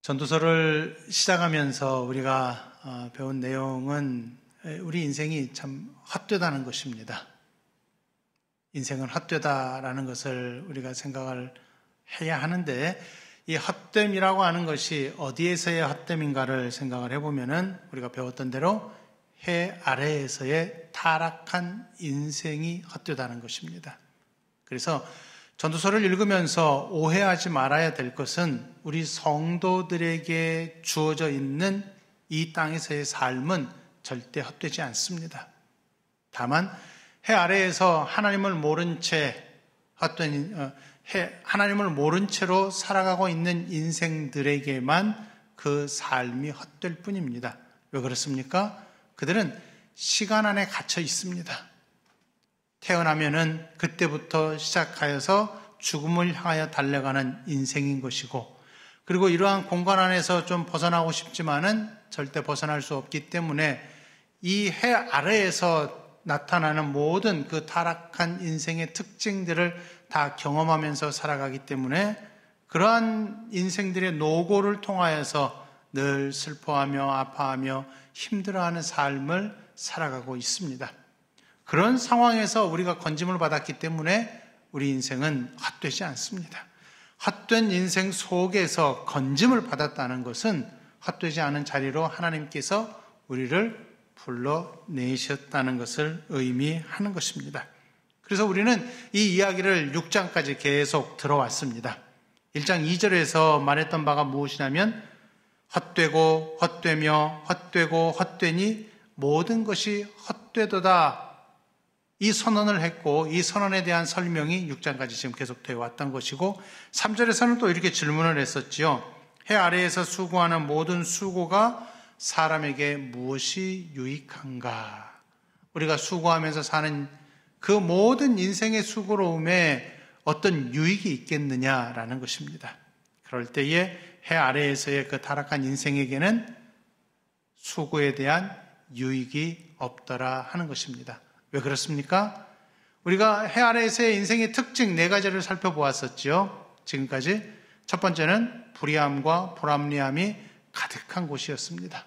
전도서를 시작하면서 우리가 배운 내용은 우리 인생이 참 헛되다는 것입니다. 인생은 헛되다라는 것을 우리가 생각을 해야 하는데, 이 헛됨이라고 하는 것이 어디에서의 헛됨인가를 생각을 해보면은 우리가 배웠던 대로 해 아래에서의 타락한 인생이 헛되다는 것입니다. 그래서 전도서를 읽으면서 오해하지 말아야 될 것은 우리 성도들에게 주어져 있는 이 땅에서의 삶은 절대 헛되지 않습니다. 다만 해 아래에서 하나님을 모른 채 하나님을 모른 채로 살아가고 있는 인생들에게만 그 삶이 헛될 뿐입니다. 왜 그렇습니까? 그들은 시간 안에 갇혀 있습니다. 태어나면은 그때부터 시작하여서 죽음을 향하여 달려가는 인생인 것이고, 그리고 이러한 공간 안에서 좀 벗어나고 싶지만은 절대 벗어날 수 없기 때문에 이 해 아래에서 나타나는 모든 그 타락한 인생의 특징들을 다 경험하면서 살아가기 때문에 그러한 인생들의 노고를 통하여서 늘 슬퍼하며 아파하며 힘들어하는 삶을 살아가고 있습니다. 그런 상황에서 우리가 건짐을 받았기 때문에 우리 인생은 헛되지 않습니다. 헛된 인생 속에서 건짐을 받았다는 것은 헛되지 않은 자리로 하나님께서 우리를 불러내셨다는 것을 의미하는 것입니다. 그래서 우리는 이 이야기를 6장까지 계속 들어왔습니다. 1장 2절에서 말했던 바가 무엇이냐면 헛되고 헛되며 헛되고 헛되니 모든 것이 헛되도다, 이 선언을 했고, 이 선언에 대한 설명이 6장까지 지금 계속되어 왔던 것이고, 3절에서는 또 이렇게 질문을 했었지요. 해 아래에서 수고하는 모든 수고가 사람에게 무엇이 유익한가? 우리가 수고하면서 사는 그 모든 인생의 수고로움에 어떤 유익이 있겠느냐라는 것입니다. 그럴 때에 해 아래에서의 그 타락한 인생에게는 수고에 대한 유익이 없더라 하는 것입니다. 왜 그렇습니까? 우리가 해 아래에서의 인생의 특징 4가지를 살펴보았었죠. 지금까지 첫 번째는 불의함과 불합리함이 가득한 곳이었습니다.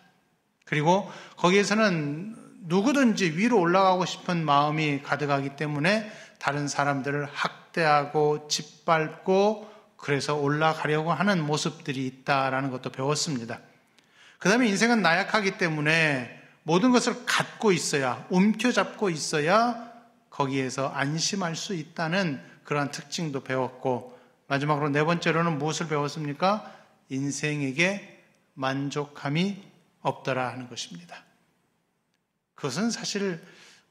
그리고 거기에서는 누구든지 위로 올라가고 싶은 마음이 가득하기 때문에 다른 사람들을 학대하고 짓밟고 그래서 올라가려고 하는 모습들이 있다라는 것도 배웠습니다. 그 다음에 인생은 나약하기 때문에 모든 것을 갖고 있어야, 움켜잡고 있어야 거기에서 안심할 수 있다는 그러한 특징도 배웠고, 마지막으로 4번째로는 무엇을 배웠습니까? 인생에게 만족함이 없더라 하는 것입니다. 그것은 사실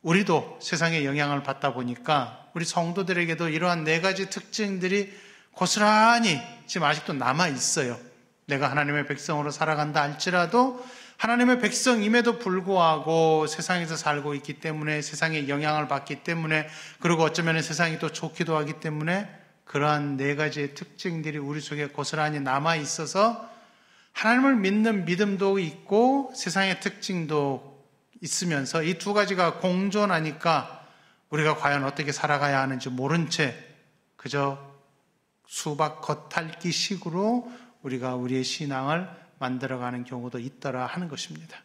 우리도 세상에 영향을 받다 보니까 우리 성도들에게도 이러한 4가지 특징들이 고스란히 지금 아직도 남아 있어요. 내가 하나님의 백성으로 살아간다 할지라도 하나님의 백성임에도 불구하고 세상에서 살고 있기 때문에, 세상에 영향을 받기 때문에, 그리고 어쩌면 세상이 또 좋기도 하기 때문에 그러한 4가지의 특징들이 우리 속에 고스란히 남아 있어서 하나님을 믿는 믿음도 있고 세상의 특징도 있으면서 이 2가지가 공존하니까 우리가 과연 어떻게 살아가야 하는지 모른 채 그저 수박 겉핥기 식으로 우리가 우리의 신앙을 만들어가는 경우도 있더라 하는 것입니다.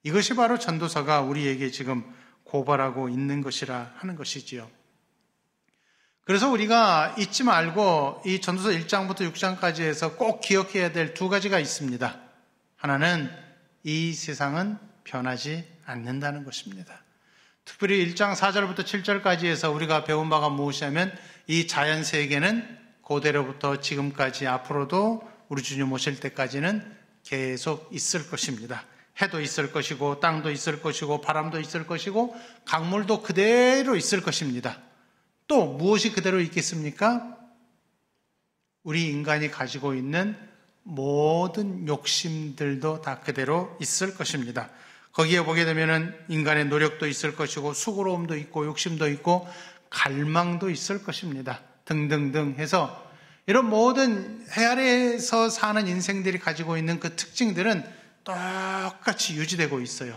이것이 바로 전도서가 우리에게 지금 고발하고 있는 것이라 하는 것이지요. 그래서 우리가 잊지 말고 이 전도서 1장부터 6장까지 해서 꼭 기억해야 될 2가지가 있습니다. 하나는 이 세상은 변하지 않는다는 것입니다. 특별히 1장 4절부터 7절까지 해서 우리가 배운 바가 무엇이냐면 이 자연세계는 고대로부터 지금까지 앞으로도 우리 주님 오실 때까지는 계속 있을 것입니다. 해도 있을 것이고 땅도 있을 것이고 바람도 있을 것이고 강물도 그대로 있을 것입니다. 또 무엇이 그대로 있겠습니까? 우리 인간이 가지고 있는 모든 욕심들도 다 그대로 있을 것입니다. 거기에 보게 되면은 인간의 노력도 있을 것이고 수고로움도 있고 욕심도 있고 갈망도 있을 것입니다. 등등등 해서 이런 모든 해 아래에서 사는 인생들이 가지고 있는 그 특징들은 똑같이 유지되고 있어요.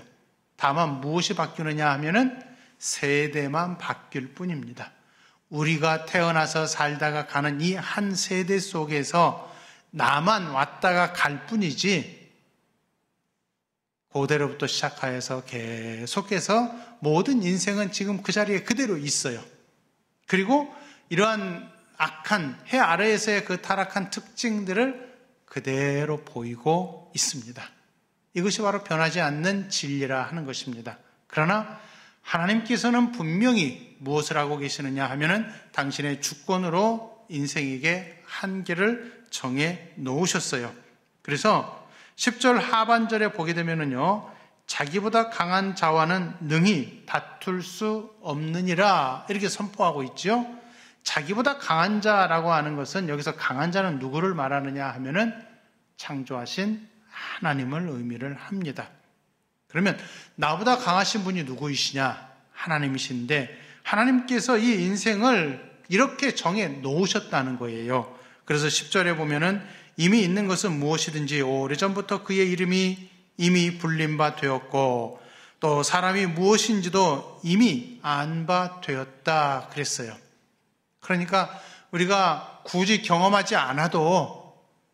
다만 무엇이 바뀌느냐 하면은 세대만 바뀔 뿐입니다. 우리가 태어나서 살다가 가는 이 한 세대 속에서 나만 왔다가 갈 뿐이지 고대로부터 시작하여서 계속해서 모든 인생은 지금 그 자리에 그대로 있어요. 그리고 이러한 악한 해 아래에서의 그 타락한 특징들을 그대로 보이고 있습니다. 이것이 바로 변하지 않는 진리라 하는 것입니다. 그러나 하나님께서는 분명히 무엇을 하고 계시느냐 하면은 당신의 주권으로 인생에게 한계를 정해 놓으셨어요. 그래서 10절 하반절에 보게 되면은요, 자기보다 강한 자와는 능히 다툴 수 없느니라 이렇게 선포하고 있죠. 자기보다 강한 자라고 하는 것은 여기서 강한 자는 누구를 말하느냐 하면은 창조하신 하나님을 의미를 합니다. 그러면 나보다 강하신 분이 누구이시냐? 하나님이신데 하나님께서 이 인생을 이렇게 정해 놓으셨다는 거예요. 그래서 10절에 보면은 이미 있는 것은 무엇이든지 오래전부터 그의 이름이 이미 불린 바 되었고 또 사람이 무엇인지도 이미 안 바 되었다 그랬어요. 그러니까 우리가 굳이 경험하지 않아도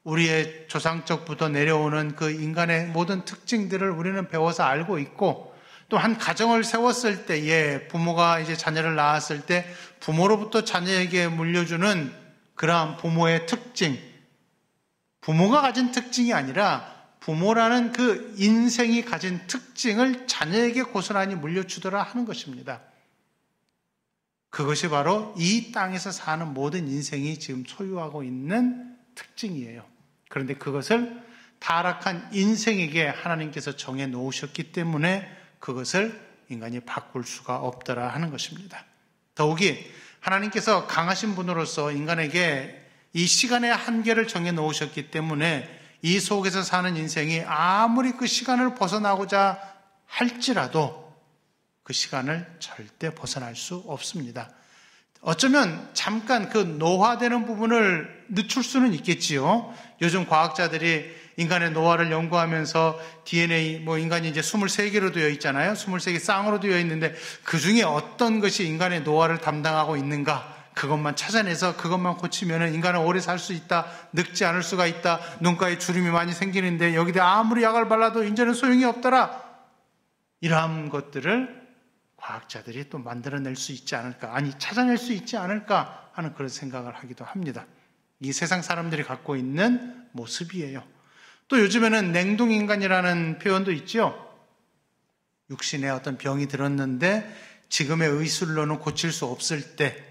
우리의 조상적부터 내려오는 그 인간의 모든 특징들을 우리는 배워서 알고 있고 또 한 가정을 세웠을 때에 부모가 이제 자녀를 낳았을 때 부모로부터 자녀에게 물려주는 그러한 부모의 특징, 부모가 가진 특징이 아니라 부모라는 그 인생이 가진 특징을 자녀에게 고스란히 물려주더라 하는 것입니다. 그것이 바로 이 땅에서 사는 모든 인생이 지금 소유하고 있는 특징이에요. 그런데 그것을 타락한 인생에게 하나님께서 정해 놓으셨기 때문에 그것을 인간이 바꿀 수가 없더라 하는 것입니다. 더욱이 하나님께서 강하신 분으로서 인간에게 이 시간의 한계를 정해 놓으셨기 때문에 이 속에서 사는 인생이 아무리 그 시간을 벗어나고자 할지라도 그 시간을 절대 벗어날 수 없습니다. 어쩌면 잠깐 그 노화되는 부분을 늦출 수는 있겠지요. 요즘 과학자들이 인간의 노화를 연구하면서 DNA, 인간이 이제 23개로 되어 있잖아요. 23개 쌍으로 되어 있는데 그 중에 어떤 것이 인간의 노화를 담당하고 있는가? 그것만 찾아내서 그것만 고치면 인간은 오래 살 수 있다. 늙지 않을 수가 있다. 눈가에 주름이 많이 생기는데 여기다 아무리 약을 발라도 이제는 소용이 없더라. 이러한 것들을 과학자들이 또 만들어낼 수 있지 않을까, 아니 찾아낼 수 있지 않을까 하는 그런 생각을 하기도 합니다. 이 세상 사람들이 갖고 있는 모습이에요. 또 요즘에는 냉동인간이라는 표현도 있죠. 육신에 어떤 병이 들었는데 지금의 의술로는 고칠 수 없을 때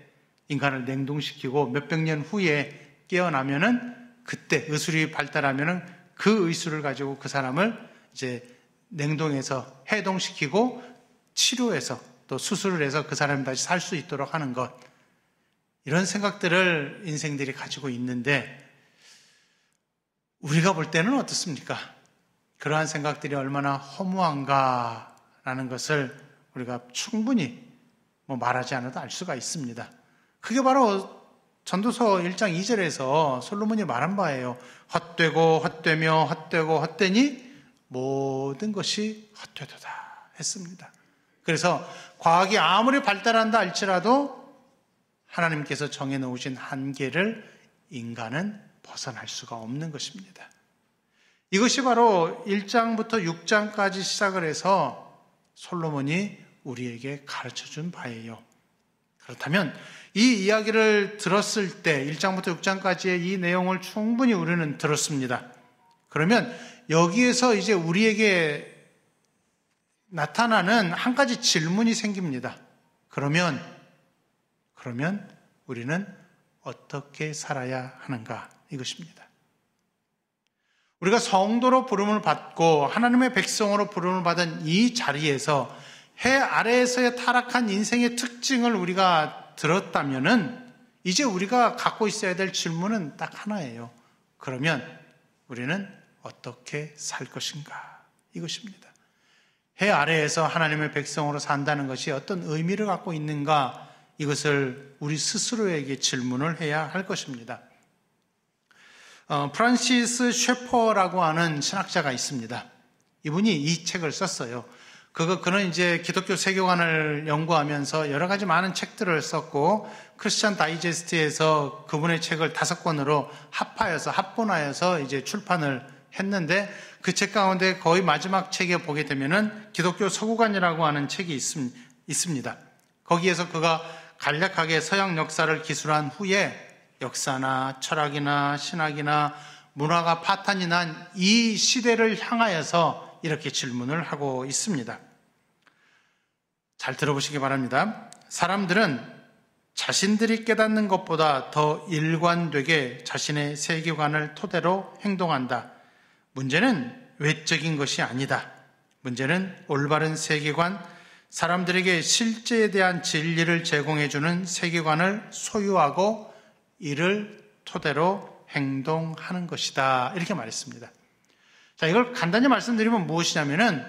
인간을 냉동시키고 몇백 년 후에 깨어나면은 그때 의술이 발달하면은 그 의술을 가지고 그 사람을 이제 냉동해서 해동시키고 치료해서 또 수술을 해서 그 사람이 다시 살 수 있도록 하는 것. 이런 생각들을 인생들이 가지고 있는데 우리가 볼 때는 어떻습니까? 그러한 생각들이 얼마나 허무한가라는 것을 우리가 충분히 말하지 않아도 알 수가 있습니다. 그게 바로 전도서 1장 2절에서 솔로몬이 말한 바예요. 헛되고 헛되며 헛되고 헛되니 모든 것이 헛되도다 했습니다. 그래서 과학이 아무리 발달한다 할지라도 하나님께서 정해놓으신 한계를 인간은 벗어날 수가 없는 것입니다. 이것이 바로 1장부터 6장까지 시작을 해서 솔로몬이 우리에게 가르쳐준 바예요. 그렇다면 이 이야기를 들었을 때 1장부터 6장까지의 이 내용을 충분히 우리는 들었습니다. 그러면 여기에서 이제 우리에게 나타나는 한 가지 질문이 생깁니다. 그러면 우리는 어떻게 살아야 하는가? 이것입니다. 우리가 성도로 부름을 받고 하나님의 백성으로 부름을 받은 이 자리에서 해 아래에서의 타락한 인생의 특징을 우리가 들었다면은 이제 우리가 갖고 있어야 될 질문은 딱 하나예요. 그러면 우리는 어떻게 살 것인가? 이것입니다. 해 아래에서 하나님의 백성으로 산다는 것이 어떤 의미를 갖고 있는가? 이것을 우리 스스로에게 질문을 해야 할 것입니다. 프란시스 셰퍼라고 하는 신학자가 있습니다. 이분이 이 책을 썼어요. 그는 이제 기독교 세계관을 연구하면서 여러 가지 많은 책들을 썼고, 크리스천 다이제스트에서 그분의 책을 5권으로 합본하여서 이제 출판을 했는데, 그 책 가운데 거의 마지막 책에 보게 되면은 기독교 서구관이라고 하는 책이 있습니다. 거기에서 그가 간략하게 서양 역사를 기술한 후에 역사나 철학이나 신학이나 문화가 파탄이 난 이 시대를 향하여서 이렇게 질문을 하고 있습니다. 잘 들어보시기 바랍니다. 사람들은 자신들이 깨닫는 것보다 더 일관되게 자신의 세계관을 토대로 행동한다. 문제는 외적인 것이 아니다. 문제는 올바른 세계관, 사람들에게 실제에 대한 진리를 제공해주는 세계관을 소유하고 이를 토대로 행동하는 것이다. 이렇게 말했습니다. 자, 이걸 간단히 말씀드리면 무엇이냐면은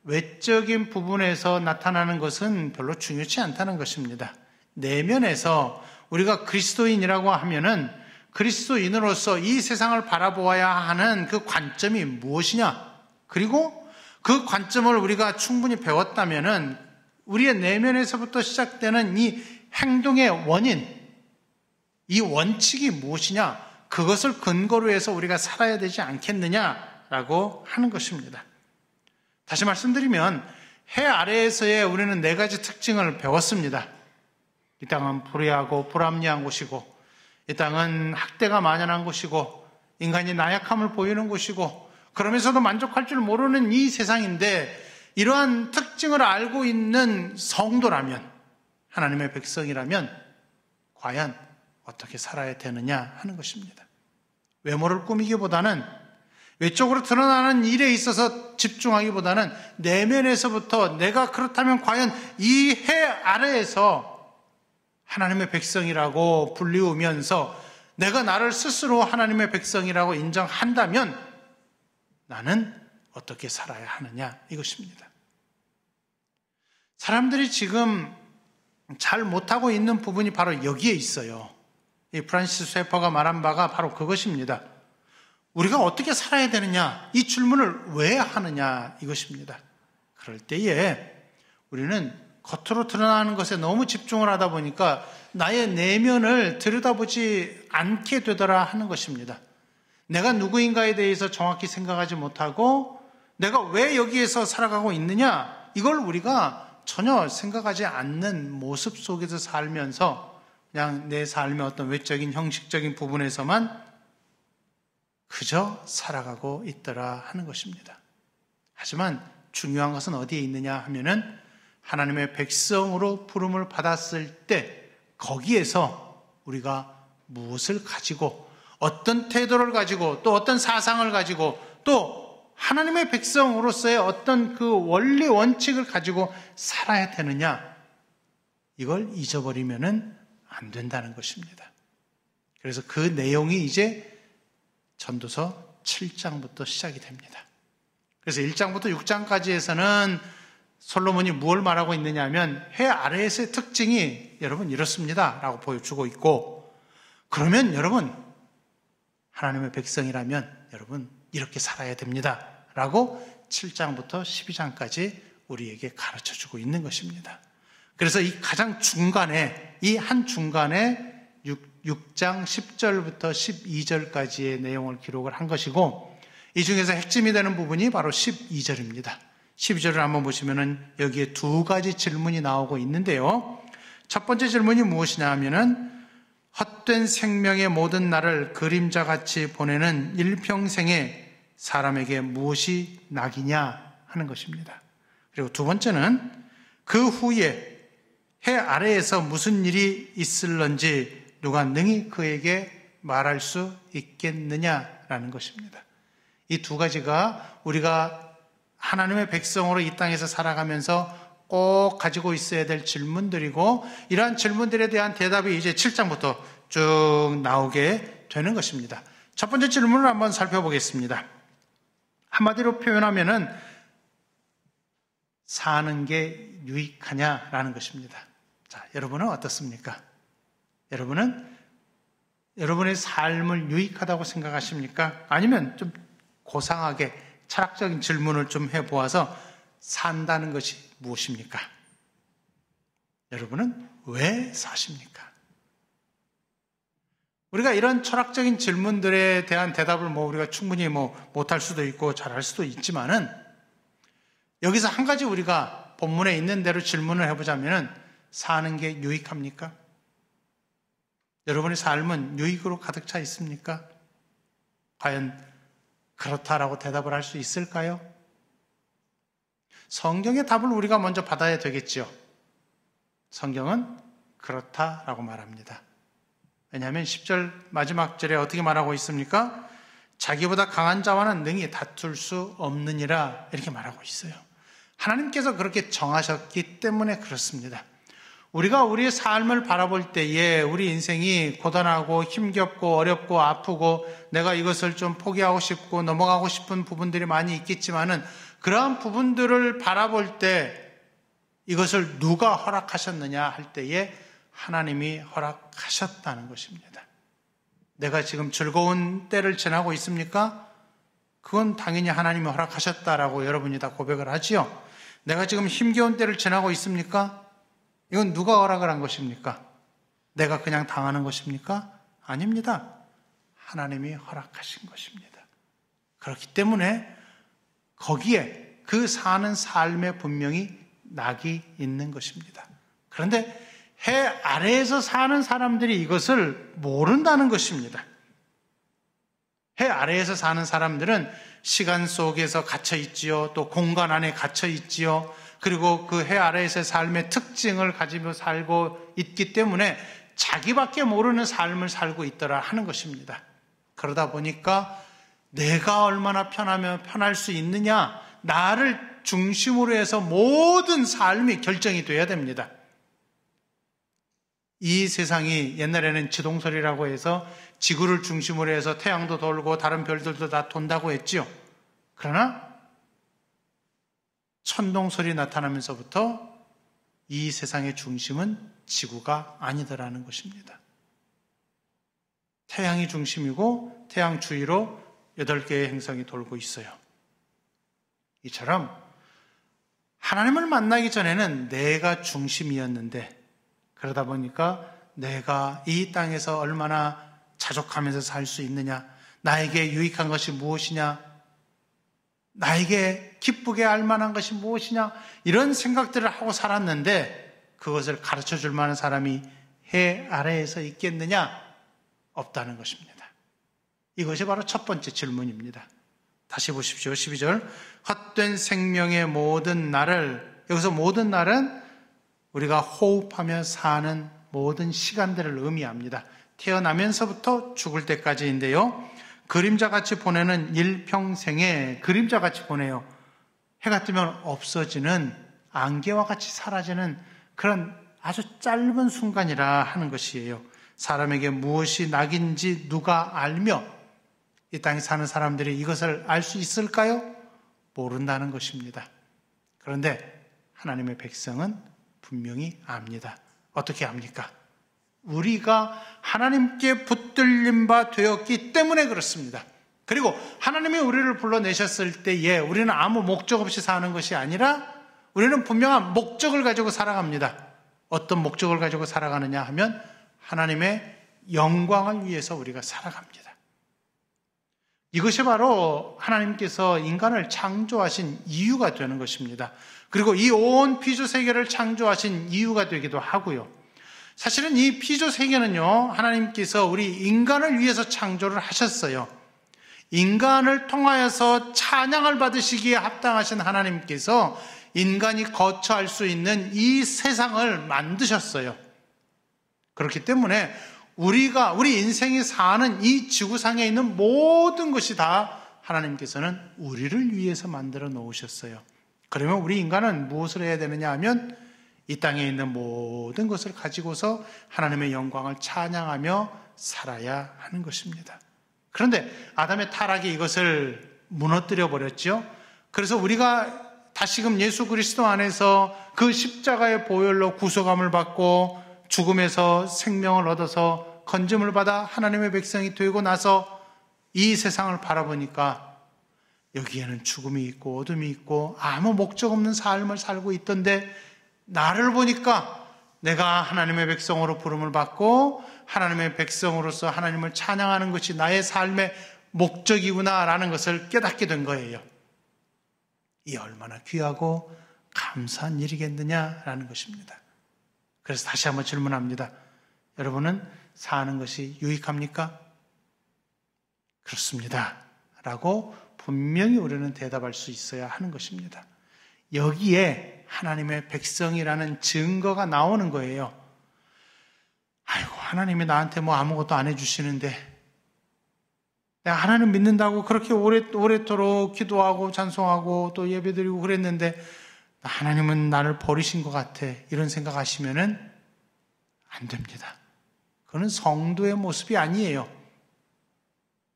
외적인 부분에서 나타나는 것은 별로 중요치 않다는 것입니다. 내면에서 우리가 그리스도인이라고 하면은 그리스도인으로서 이 세상을 바라보아야 하는 그 관점이 무엇이냐? 그리고 그 관점을 우리가 충분히 배웠다면은 우리의 내면에서부터 시작되는 이 행동의 원인, 이 원칙이 무엇이냐? 그것을 근거로 해서 우리가 살아야 되지 않겠느냐라고 하는 것입니다. 다시 말씀드리면 해 아래에서의 우리는 4가지 특징을 배웠습니다. 이 땅은 불의하고 불합리한 곳이고, 이 땅은 학대가 만연한 곳이고, 인간이 나약함을 보이는 곳이고, 그러면서도 만족할 줄 모르는 이 세상인데, 이러한 특징을 알고 있는 성도라면, 하나님의 백성이라면 과연 어떻게 살아야 되느냐 하는 것입니다. 외모를 꾸미기보다는, 외적으로 드러나는 일에 있어서 집중하기보다는 내면에서부터 내가 그렇다면 과연 이 해 아래에서 하나님의 백성이라고 불리우면서 내가 나를 스스로 하나님의 백성이라고 인정한다면 나는 어떻게 살아야 하느냐 이것입니다. 사람들이 지금 잘 못하고 있는 부분이 바로 여기에 있어요. 이 프란시스 셰퍼가 말한 바가 바로 그것입니다. 우리가 어떻게 살아야 되느냐, 이 질문을 왜 하느냐 이것입니다. 그럴 때에 우리는 겉으로 드러나는 것에 너무 집중을 하다 보니까 나의 내면을 들여다보지 않게 되더라 하는 것입니다. 내가 누구인가에 대해서 정확히 생각하지 못하고 내가 왜 여기에서 살아가고 있느냐, 이걸 우리가 전혀 생각하지 않는 모습 속에서 살면서 그냥 내 삶의 어떤 외적인 형식적인 부분에서만 그저 살아가고 있더라 하는 것입니다. 하지만 중요한 것은 어디에 있느냐 하면은 하나님의 백성으로 부름을 받았을 때 거기에서 우리가 무엇을 가지고 어떤 태도를 가지고 또 어떤 사상을 가지고 또 하나님의 백성으로서의 어떤 그 원리 원칙을 가지고 살아야 되느냐, 이걸 잊어버리면은 안 된다는 것입니다. 그래서 그 내용이 이제 전도서 7장부터 시작이 됩니다. 그래서 1장부터 6장까지에서는 솔로몬이 무엇을 말하고 있느냐 하면 해 아래에서의 특징이 여러분 이렇습니다 라고 보여주고 있고, 그러면 여러분 하나님의 백성이라면 여러분 이렇게 살아야 됩니다 라고 7장부터 12장까지 우리에게 가르쳐주고 있는 것입니다. 그래서 이 가장 중간에, 이 한 중간에 6장 10절부터 12절까지의 내용을 기록을 한 것이고, 이 중에서 핵심이 되는 부분이 바로 12절입니다. 12절을 한번 보시면은 여기에 2가지 질문이 나오고 있는데요. 첫 번째 질문이 무엇이냐 하면은 헛된 생명의 모든 날을 그림자같이 보내는 일평생에 사람에게 무엇이 낙이냐 하는 것입니다. 그리고 두 번째는 그 후에 해 아래에서 무슨 일이 있을런지 누가 능히 그에게 말할 수 있겠느냐라는 것입니다. 이 2가지가 우리가 하나님의 백성으로 이 땅에서 살아가면서 꼭 가지고 있어야 될 질문들이고, 이러한 질문들에 대한 대답이 이제 7장부터 쭉 나오게 되는 것입니다. 첫 번째 질문을 한번 살펴보겠습니다. 한마디로 표현하면은 사는 게 유익하냐라는 것입니다. 자, 여러분은 어떻습니까? 여러분은 여러분의 삶을 유익하다고 생각하십니까? 아니면 좀 고상하게 철학적인 질문을 좀 해보아서 산다는 것이 무엇입니까? 여러분은 왜 사십니까? 우리가 이런 철학적인 질문들에 대한 대답을 우리가 충분히 못할 수도 있고 잘할 수도 있지만은 여기서 한 가지 우리가 본문에 있는 대로 질문을 해보자면은 사는 게 유익합니까? 여러분의 삶은 유익으로 가득 차 있습니까? 과연 그렇다라고 대답을 할 수 있을까요? 성경의 답을 우리가 먼저 받아야 되겠죠. 성경은 그렇다라고 말합니다. 왜냐하면 10절 마지막 절에 어떻게 말하고 있습니까? 자기보다 강한 자와는 능히 다툴 수 없느니라 이렇게 말하고 있어요. 하나님께서 그렇게 정하셨기 때문에 그렇습니다. 우리가 우리의 삶을 바라볼 때에 우리 인생이 고단하고 힘겹고 어렵고 아프고 내가 이것을 좀 포기하고 싶고 넘어가고 싶은 부분들이 많이 있겠지만은 그러한 부분들을 바라볼 때 이것을 누가 허락하셨느냐 할 때에 하나님이 허락하셨다는 것입니다. 내가 지금 즐거운 때를 지나고 있습니까? 그건 당연히 하나님이 허락하셨다라고 여러분이 다 고백을 하지요. 내가 지금 힘겨운 때를 지나고 있습니까? 이건 누가 허락을 한 것입니까? 내가 그냥 당하는 것입니까? 아닙니다. 하나님이 허락하신 것입니다. 그렇기 때문에 거기에 그 사는 삶에 분명히 낙이 있는 것입니다. 그런데 해 아래에서 사는 사람들이 이것을 모른다는 것입니다. 해 아래에서 사는 사람들은 시간 속에서 갇혀 있지요. 또 공간 안에 갇혀 있지요. 그리고 그 해 아래에서의 삶의 특징을 가지고 살고 있기 때문에 자기밖에 모르는 삶을 살고 있더라 하는 것입니다. 그러다 보니까 내가 얼마나 편하면 편할 수 있느냐, 나를 중심으로 해서 모든 삶이 결정이 돼야 됩니다. 이 세상이 옛날에는 지동설이라고 해서 지구를 중심으로 해서 태양도 돌고 다른 별들도 다 돈다고 했지요. 그러나 천동설이 나타나면서부터 이 세상의 중심은 지구가 아니더라는 것입니다. 태양이 중심이고 태양 주위로 8개의 행성이 돌고 있어요. 이처럼 하나님을 만나기 전에는 내가 중심이었는데 그러다 보니까 내가 이 땅에서 얼마나 자족하면서 살 수 있느냐, 나에게 유익한 것이 무엇이냐, 나에게 기쁘게 할 만한 것이 무엇이냐, 이런 생각들을 하고 살았는데 그것을 가르쳐 줄 만한 사람이 해 아래에서 있겠느냐? 없다는 것입니다. 이것이 바로 첫 번째 질문입니다. 다시 보십시오. 12절. 헛된 생명의 모든 날을, 여기서 모든 날은 우리가 호흡하며 사는 모든 시간들을 의미합니다. 태어나면서부터 죽을 때까지인데요. 그림자같이 보내는 일평생에 그림자같이 보내요. 해가 뜨면 없어지는, 안개와 같이 사라지는 그런 아주 짧은 순간이라 하는 것이에요. 사람에게 무엇이 낙인지 누가 알며 이 땅에 사는 사람들이 이것을 알 수 있을까요? 모른다는 것입니다. 그런데 하나님의 백성은 분명히 압니다. 어떻게 압니까? 우리가 하나님께 붙들린 바 되었기 때문에 그렇습니다. 그리고 하나님이 우리를 불러내셨을 때에 우리는 아무 목적 없이 사는 것이 아니라 우리는 분명한 목적을 가지고 살아갑니다. 어떤 목적을 가지고 살아가느냐 하면 하나님의 영광을 위해서 우리가 살아갑니다. 이것이 바로 하나님께서 인간을 창조하신 이유가 되는 것입니다. 그리고 이 온 피조 세계를 창조하신 이유가 되기도 하고요. 사실은 이 피조 세계는요, 하나님께서 우리 인간을 위해서 창조를 하셨어요. 인간을 통하여서 찬양을 받으시기에 합당하신 하나님께서 인간이 거처할 수 있는 이 세상을 만드셨어요. 그렇기 때문에 우리 인생이 사는 이 지구상에 있는 모든 것이 다 하나님께서는 우리를 위해서 만들어 놓으셨어요. 그러면 우리 인간은 무엇을 해야 되느냐 하면 이 땅에 있는 모든 것을 가지고서 하나님의 영광을 찬양하며 살아야 하는 것입니다. 그런데 아담의 타락이 이것을 무너뜨려 버렸죠. 그래서 우리가 다시금 예수 그리스도 안에서 그 십자가의 보혈로 구속함을 받고 죽음에서 생명을 얻어서 건짐을 받아 하나님의 백성이 되고 나서 이 세상을 바라보니까 여기에는 죽음이 있고 어둠이 있고 아무 목적 없는 삶을 살고 있던데 나를 보니까 내가 하나님의 백성으로 부름을 받고 하나님의 백성으로서 하나님을 찬양하는 것이 나의 삶의 목적이구나라는 것을 깨닫게 된 거예요. 이 얼마나 귀하고 감사한 일이겠느냐라는 것입니다. 그래서 다시 한번 질문합니다. 여러분은 사는 것이 유익합니까? 그렇습니다. 라고 분명히 우리는 대답할 수 있어야 하는 것입니다. 여기에 하나님의 백성이라는 증거가 나오는 거예요. 아이고, 하나님이 나한테 뭐 아무것도 안 해주시는데 내가 하나님 믿는다고 그렇게 오래도록 기도하고 찬송하고 또 예배드리고 그랬는데 하나님은 나를 버리신 것 같아. 이런 생각하시면은 안 됩니다. 그건 성도의 모습이 아니에요.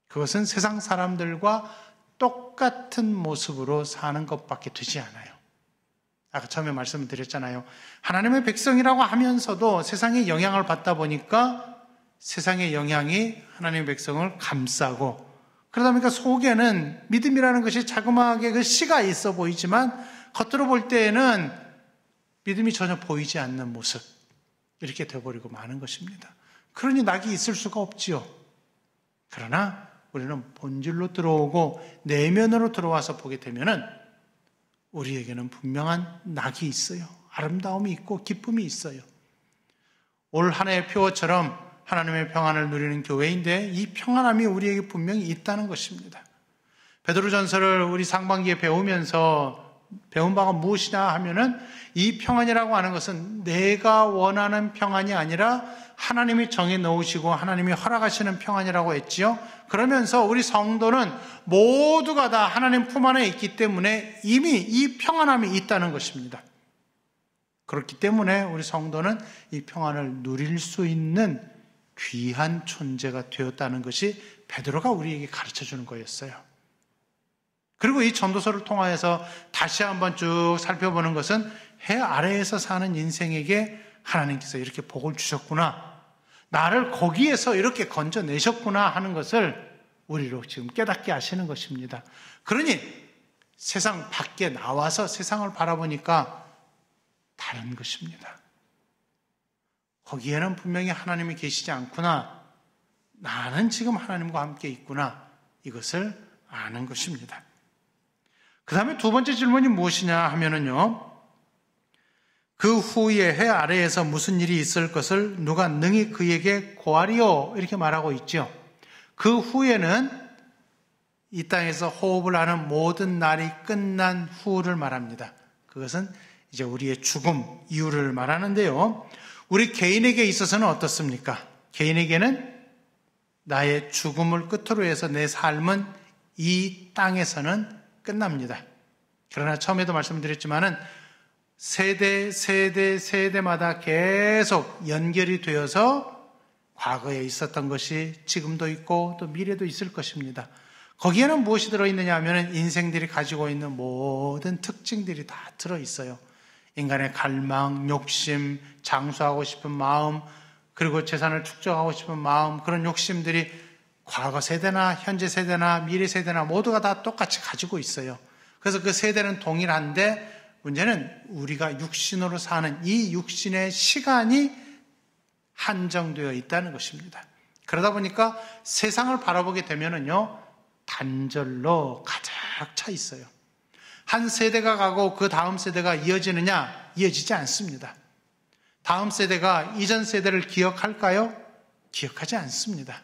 그것은 세상 사람들과 똑같은 모습으로 사는 것밖에 되지 않아요. 아까 처음에 말씀을 드렸잖아요. 하나님의 백성이라고 하면서도 세상의 영향을 받다 보니까 세상의 영향이 하나님의 백성을 감싸고 그러다 보니까 속에는 믿음이라는 것이 자그마하게 그 씨가 있어 보이지만 겉으로 볼 때에는 믿음이 전혀 보이지 않는 모습 이렇게 되어버리고 마는 것입니다. 그러니 낙이 있을 수가 없지요. 그러나 우리는 본질로 들어오고 내면으로 들어와서 보게 되면은 우리에게는 분명한 낙이 있어요. 아름다움이 있고 기쁨이 있어요. 올 한 해의 표어처럼 하나님의 평안을 누리는 교회인데 이 평안함이 우리에게 분명히 있다는 것입니다. 베드로전서를 우리 상반기에 배우면서 배운 바가 무엇이냐 하면은 이 평안이라고 하는 것은 내가 원하는 평안이 아니라 하나님이 정해 놓으시고 하나님이 허락하시는 평안이라고 했지요. 그러면서 우리 성도는 모두가 다 하나님 품 안에 있기 때문에 이미 이 평안함이 있다는 것입니다. 그렇기 때문에 우리 성도는 이 평안을 누릴 수 있는 귀한 존재가 되었다는 것이 베드로가 우리에게 가르쳐주는 거였어요. 그리고 이 전도서를 통하여서 다시 한번 쭉 살펴보는 것은 해 아래에서 사는 인생에게 하나님께서 이렇게 복을 주셨구나, 나를 거기에서 이렇게 건져내셨구나 하는 것을 우리로 지금 깨닫게 하시는 것입니다. 그러니 세상 밖에 나와서 세상을 바라보니까 다른 것입니다. 거기에는 분명히 하나님이 계시지 않구나, 나는 지금 하나님과 함께 있구나, 이것을 아는 것입니다. 그 다음에 두 번째 질문이 무엇이냐 하면은요, 그 후에 해 아래에서 무슨 일이 있을 것을 누가 능히 그에게 고하리요, 이렇게 말하고 있죠. 그 후에는 이 땅에서 호흡을 하는 모든 날이 끝난 후를 말합니다. 그것은 이제 우리의 죽음 이후를 말하는데요, 우리 개인에게 있어서는 어떻습니까? 개인에게는 나의 죽음을 끝으로 해서 내 삶은 이 땅에서는 끝납니다. 그러나 처음에도 말씀드렸지만은 세대마다 계속 연결이 되어서 과거에 있었던 것이 지금도 있고 또 미래도 있을 것입니다. 거기에는 무엇이 들어있느냐 하면 인생들이 가지고 있는 모든 특징들이 다 들어있어요. 인간의 갈망, 욕심, 장수하고 싶은 마음, 그리고 재산을 축적하고 싶은 마음, 그런 욕심들이 과거 세대나 현재 세대나 미래 세대나 모두가 다 똑같이 가지고 있어요. 그래서 그 세대는 동일한데 문제는 우리가 육신으로 사는 이 육신의 시간이 한정되어 있다는 것입니다. 그러다 보니까 세상을 바라보게 되면은요, 단절로 가득 차 있어요. 한 세대가 가고 그 다음 세대가 이어지느냐? 이어지지 않습니다. 다음 세대가 이전 세대를 기억할까요? 기억하지 않습니다.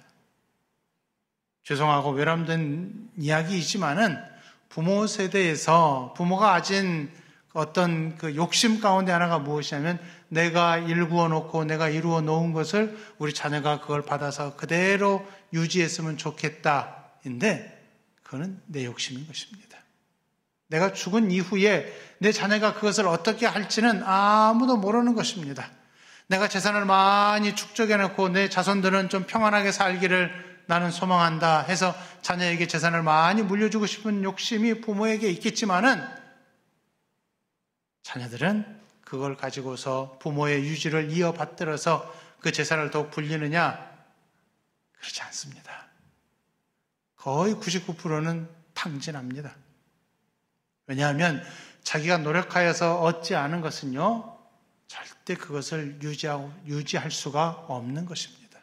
죄송하고 외람된 이야기이지만은 부모 세대에서 부모가 가진 어떤 그 욕심 가운데 하나가 무엇이냐면 내가 일구어 놓고 내가 이루어 놓은 것을 우리 자녀가 그걸 받아서 그대로 유지했으면 좋겠다인데 그거는 내 욕심인 것입니다. 내가 죽은 이후에 내 자녀가 그것을 어떻게 할지는 아무도 모르는 것입니다. 내가 재산을 많이 축적해 놓고 내 자손들은 좀 평안하게 살기를 나는 소망한다 해서 자녀에게 재산을 많이 물려주고 싶은 욕심이 부모에게 있겠지만은 자녀들은 그걸 가지고서 부모의 유지를 이어받들어서 그 재산을 더욱 불리느냐? 그렇지 않습니다. 거의 99%는 탕진합니다. 왜냐하면 자기가 노력하여서 얻지 않은 것은요, 절대 그것을 유지할 수가 없는 것입니다.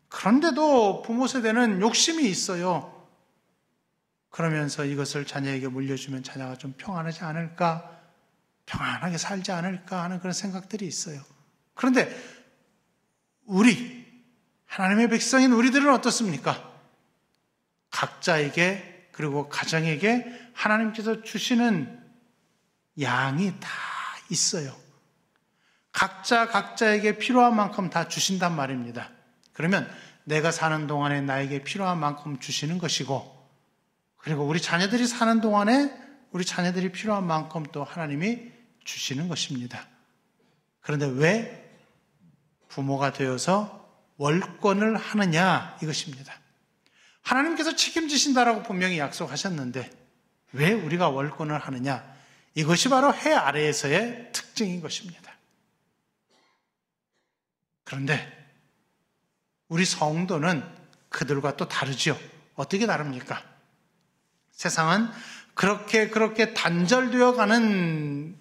그런데도 부모 세대는 욕심이 있어요. 그러면서 이것을 자녀에게 물려주면 자녀가 좀 평안하지 않을까, 평안하게 살지 않을까 하는 그런 생각들이 있어요. 그런데 하나님의 백성인 우리들은 어떻습니까? 각자에게 그리고 가정에게 하나님께서 주시는 양이 다 있어요. 각자에게 필요한 만큼 다 주신단 말입니다. 그러면 내가 사는 동안에 나에게 필요한 만큼 주시는 것이고, 그리고 우리 자녀들이 사는 동안에 우리 자녀들이 필요한 만큼 또 하나님이 주시는 것입니다. 그런데 왜 부모가 되어서 월권을 하느냐, 이것입니다. 하나님께서 책임지신다라고 분명히 약속하셨는데 왜 우리가 월권을 하느냐, 이것이 바로 해 아래에서의 특징인 것입니다. 그런데 우리 성도는 그들과 또 다르지요. 어떻게 다릅니까? 세상은 그렇게 단절되어 가는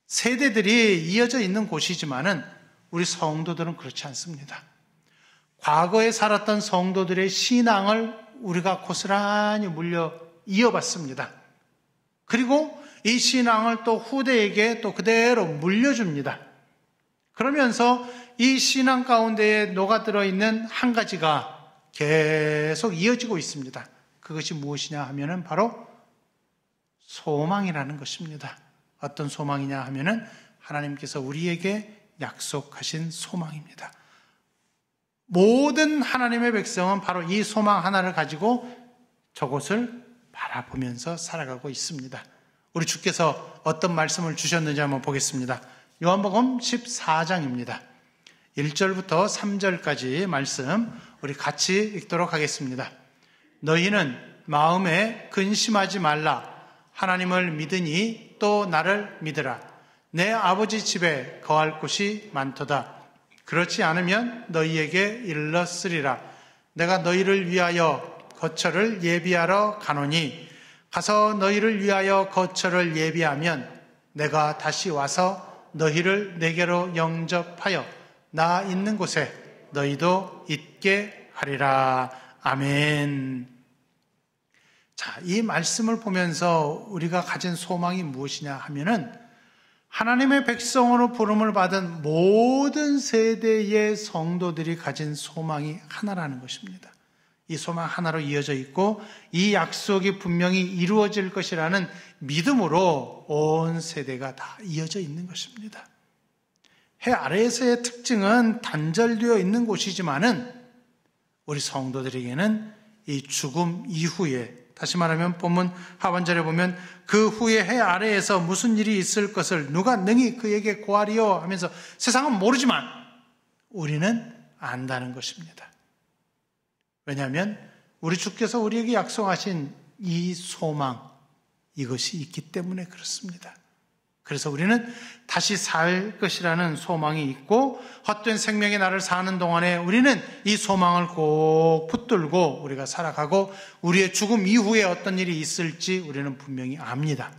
세대들이 이어져 있는 곳이지만은 우리 성도들은 그렇지 않습니다. 과거에 살았던 성도들의 신앙을 우리가 고스란히 이어받습니다. 그리고 이 신앙을 또 후대에게 또 그대로 물려줍니다. 그러면서 이 신앙 가운데에 녹아들어 있는 한 가지가 계속 이어지고 있습니다. 그것이 무엇이냐 하면은 바로 소망이라는 것입니다. 어떤 소망이냐 하면은 하나님께서 우리에게 약속하신 소망입니다. 모든 하나님의 백성은 바로 이 소망 하나를 가지고 저곳을 바라보면서 살아가고 있습니다. 우리 주께서 어떤 말씀을 주셨는지 한번 보겠습니다. 요한복음 14장입니다. 1절부터 3절까지 말씀 우리 같이 읽도록 하겠습니다. 너희는 마음에 근심하지 말라. 하나님을 믿으니 또 나를 믿으라. 내 아버지 집에 거할 곳이 많도다. 그렇지 않으면 너희에게 일렀으리라. 내가 너희를 위하여 거처를 예비하러 가노니 가서 너희를 위하여 거처를 예비하면 내가 다시 와서 너희를 내게로 영접하여 나 있는 곳에 너희도 있게 하리라. 아멘. 자, 이 말씀을 보면서 우리가 가진 소망이 무엇이냐 하면은 하나님의 백성으로 부름을 받은 모든 세대의 성도들이 가진 소망이 하나라는 것입니다. 이 소망 하나로 이어져 있고 이 약속이 분명히 이루어질 것이라는 믿음으로 온 세대가 다 이어져 있는 것입니다. 해 아래에서의 특징은 단절되어 있는 곳이지만은 우리 성도들에게는 이 죽음 이후에, 다시 말하면 본문 하반절에 보면 그 후에 해 아래에서 무슨 일이 있을 것을 누가 능히 그에게 고하리요 하면서 세상은 모르지만 우리는 안다는 것입니다. 왜냐하면 우리 주께서 우리에게 약속하신 이 소망, 이것이 있기 때문에 그렇습니다. 그래서 우리는 다시 살 것이라는 소망이 있고 헛된 생명의 날을 사는 동안에 우리는 이 소망을 꼭 붙들고 우리가 살아가고 우리의 죽음 이후에 어떤 일이 있을지 우리는 분명히 압니다.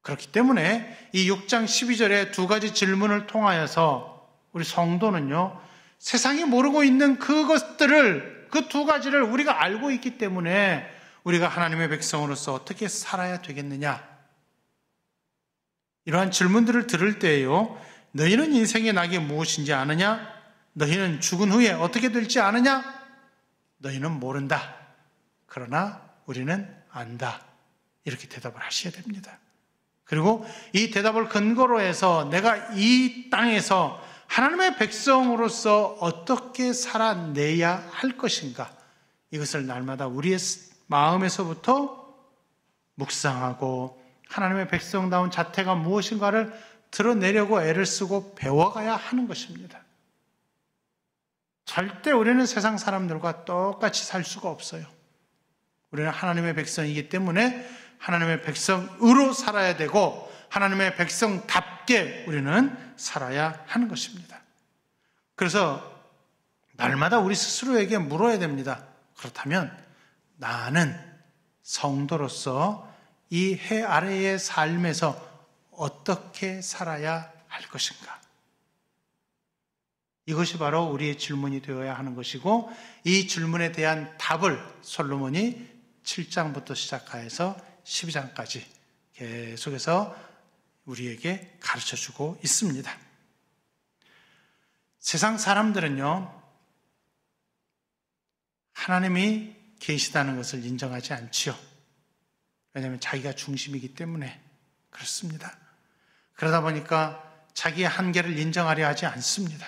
그렇기 때문에 이 6장 12절에 두 가지 질문을 통하여서 우리 성도는요, 세상이 모르고 있는 그것들을, 그 두 가지를 우리가 알고 있기 때문에 우리가 하나님의 백성으로서 어떻게 살아야 되겠느냐, 이러한 질문들을 들을 때에요, 너희는 인생의 낙이 무엇인지 아느냐? 너희는 죽은 후에 어떻게 될지 아느냐? 너희는 모른다. 그러나 우리는 안다. 이렇게 대답을 하셔야 됩니다. 그리고 이 대답을 근거로 해서 내가 이 땅에서 하나님의 백성으로서 어떻게 살아내야 할 것인가, 이것을 날마다 우리의 마음에서부터 묵상하고 하나님의 백성다운 자태가 무엇인가를 드러내려고 애를 쓰고 배워가야 하는 것입니다. 절대 우리는 세상 사람들과 똑같이 살 수가 없어요. 우리는 하나님의 백성이기 때문에 하나님의 백성으로 살아야 되고 하나님의 백성답게 우리는 살아야 하는 것입니다. 그래서 날마다 우리 스스로에게 물어야 됩니다. 그렇다면 나는 성도로서 이 해 아래의 삶에서 어떻게 살아야 할 것인가? 이것이 바로 우리의 질문이 되어야 하는 것이고, 이 질문에 대한 답을 솔로몬이 7장부터 시작하여서 12장까지 계속해서 우리에게 가르쳐주고 있습니다. 세상 사람들은요, 하나님이 계시다는 것을 인정하지 않지요. 왜냐하면 자기가 중심이기 때문에 그렇습니다. 그러다 보니까 자기의 한계를 인정하려 하지 않습니다.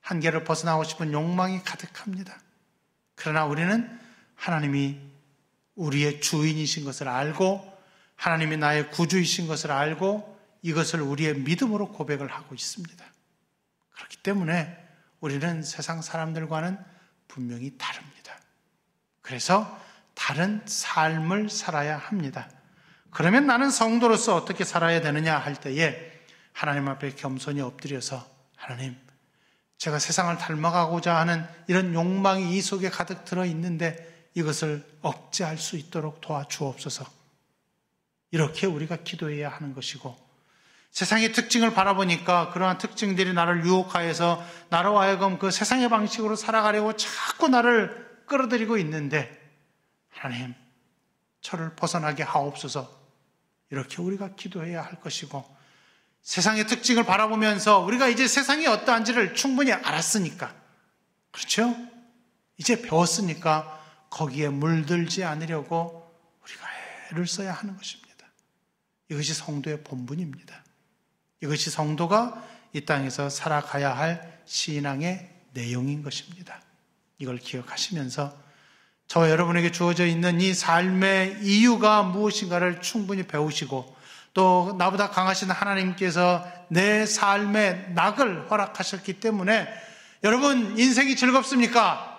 한계를 벗어나고 싶은 욕망이 가득합니다. 그러나 우리는 하나님이 우리의 주인이신 것을 알고, 하나님이 나의 구주이신 것을 알고, 이것을 우리의 믿음으로 고백을 하고 있습니다. 그렇기 때문에 우리는 세상 사람들과는 분명히 다릅니다. 그래서 다른 삶을 살아야 합니다. 그러면 나는 성도로서 어떻게 살아야 되느냐 할 때에 하나님 앞에 겸손히 엎드려서, 하나님, 제가 세상을 닮아가고자 하는 이런 욕망이 이 속에 가득 들어있는데 이것을 억제할 수 있도록 도와주옵소서. 이렇게 우리가 기도해야 하는 것이고, 세상의 특징을 바라보니까 그러한 특징들이 나를 유혹하여서 나로 하여금 그 세상의 방식으로 살아가려고 자꾸 나를 끌어들이고 있는데, 하나님, 저를 벗어나게 하옵소서. 이렇게 우리가 기도해야 할 것이고, 세상의 특징을 바라보면서 우리가 이제 세상이 어떠한지를 충분히 알았으니까, 그렇죠? 이제 배웠으니까 거기에 물들지 않으려고 우리가 애를 써야 하는 것입니다. 이것이 성도의 본분입니다. 이것이 성도가 이 땅에서 살아가야 할 신앙의 내용인 것입니다. 이걸 기억하시면서 저와 여러분에게 주어져 있는 이 삶의 이유가 무엇인가를 충분히 배우시고, 또 나보다 강하신 하나님께서 내 삶의 낙을 허락하셨기 때문에, 여러분 인생이 즐겁습니까?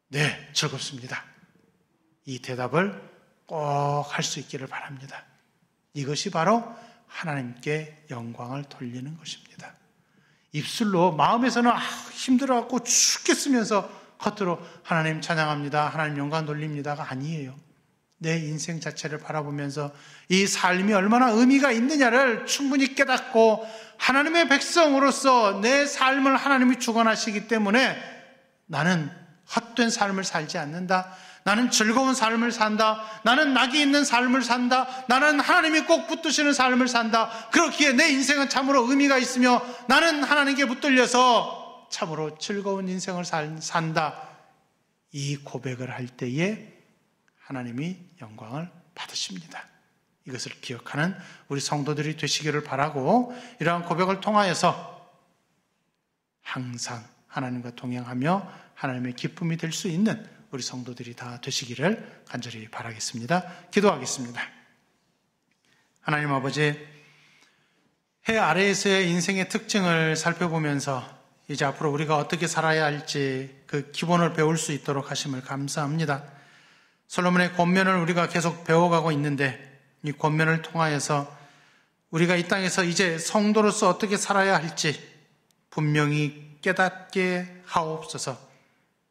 네, 즐겁습니다. 이 대답을 꼭 할 수 있기를 바랍니다. 이것이 바로 하나님께 영광을 돌리는 것입니다. 입술로, 마음에서는 힘들어갖고 죽겠으면서 겉으로 하나님 찬양합니다, 하나님 영광 돌립니다가 아니에요. 내 인생 자체를 바라보면서 이 삶이 얼마나 의미가 있느냐를 충분히 깨닫고, 하나님의 백성으로서 내 삶을 하나님이 주관하시기 때문에 나는 헛된 삶을 살지 않는다, 나는 즐거운 삶을 산다, 나는 낙이 있는 삶을 산다, 나는 하나님이 꼭 붙드시는 삶을 산다, 그렇기에 내 인생은 참으로 의미가 있으며 나는 하나님께 붙들려서 참으로 즐거운 인생을 산다, 이 고백을 할 때에 하나님이 영광을 받으십니다. 이것을 기억하는 우리 성도들이 되시기를 바라고, 이러한 고백을 통하여서 항상 하나님과 동행하며 하나님의 기쁨이 될 수 있는 우리 성도들이 다 되시기를 간절히 바라겠습니다. 기도하겠습니다. 하나님 아버지, 해 아래에서의 인생의 특징을 살펴보면서 이제 앞으로 우리가 어떻게 살아야 할지 그 기본을 배울 수 있도록 하심을 감사합니다. 솔로몬의 권면을 우리가 계속 배워가고 있는데, 이 권면을 통하여서 우리가 이 땅에서 이제 성도로서 어떻게 살아야 할지 분명히 깨닫게 하옵소서.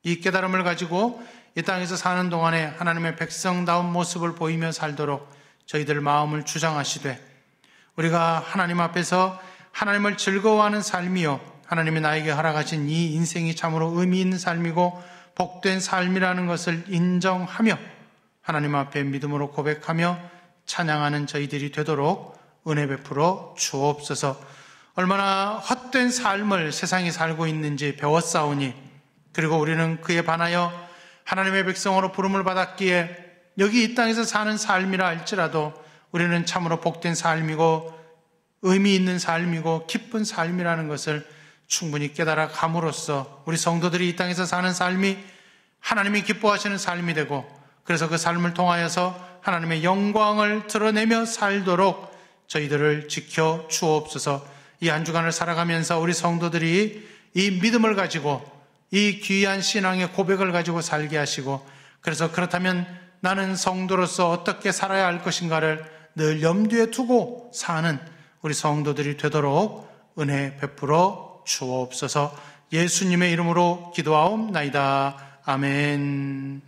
이 깨달음을 가지고 이 땅에서 사는 동안에 하나님의 백성다운 모습을 보이며 살도록 저희들 마음을 주장하시되, 우리가 하나님 앞에서 하나님을 즐거워하는 삶이요, 하나님이 나에게 허락하신 이 인생이 참으로 의미 있는 삶이고 복된 삶이라는 것을 인정하며 하나님 앞에 믿음으로 고백하며 찬양하는 저희들이 되도록 은혜 베풀어 주옵소서. 얼마나 헛된 삶을 세상이 살고 있는지 배웠사오니, 그리고 우리는 그에 반하여 하나님의 백성으로 부름을 받았기에 여기 이 땅에서 사는 삶이라 할지라도 우리는 참으로 복된 삶이고 의미 있는 삶이고 기쁜 삶이라는 것을 충분히 깨달아 감으로써 우리 성도들이 이 땅에서 사는 삶이 하나님이 기뻐하시는 삶이 되고, 그래서 그 삶을 통하여서 하나님의 영광을 드러내며 살도록 저희들을 지켜 주옵소서. 이 한 주간을 살아가면서 우리 성도들이 이 믿음을 가지고 이 귀한 신앙의 고백을 가지고 살게 하시고, 그래서 그렇다면 나는 성도로서 어떻게 살아야 할 것인가를 늘 염두에 두고 사는 우리 성도들이 되도록 은혜 베풀어 주옵소서. 예수님의 이름으로 기도하옵나이다. 아멘.